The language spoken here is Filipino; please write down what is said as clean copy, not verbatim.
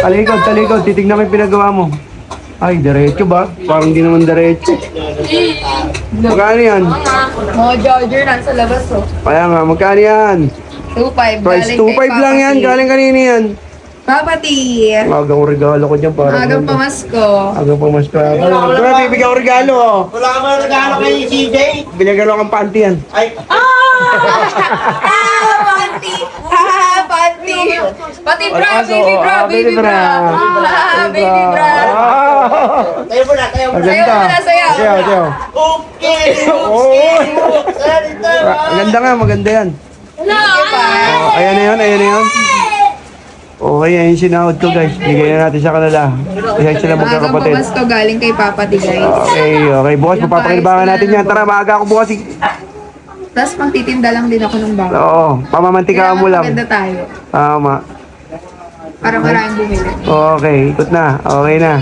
Talikod. Titignan mo yung pinagawa mo. Ay, diretso ba? Parang hindi naman diretso. Magkano yan? Mga Georgia nasa labas oh. Kaya nga, magkano yan? 2.5. Price 2.5 lang yan. Galing kanina yan. Papati. Agang regalo ko dyan para. Agang pamasko. Agang pamasko. Kaya bibigyan ko regalo. Wala ka mga regalo kay CJ. Binigyan ko ng panty yan. Ay, Panty. Panty. Pati bra, baby bra. Baby bra. tayo mo na, tayo mo na. Maganda. Sayaw mo na, sayaw. Sayaw. Okay, Maganda nga, maganda yan. Ayan na yun. Okay, ayun sinahod ko guys. Bigyan na natin sa kanila. Ayan sila Agang magkakapatid. pamasko galing kay Papati guys. Okay. Bukas papapakinabangan natin yan. Tara, maaga ako bukas. Tapos magtitinda lang din ako ng bago. Oo, pamamantika mo lang. Maganda tayo. Tama. Para maraming bumili. Okay, ikot na. Okay na.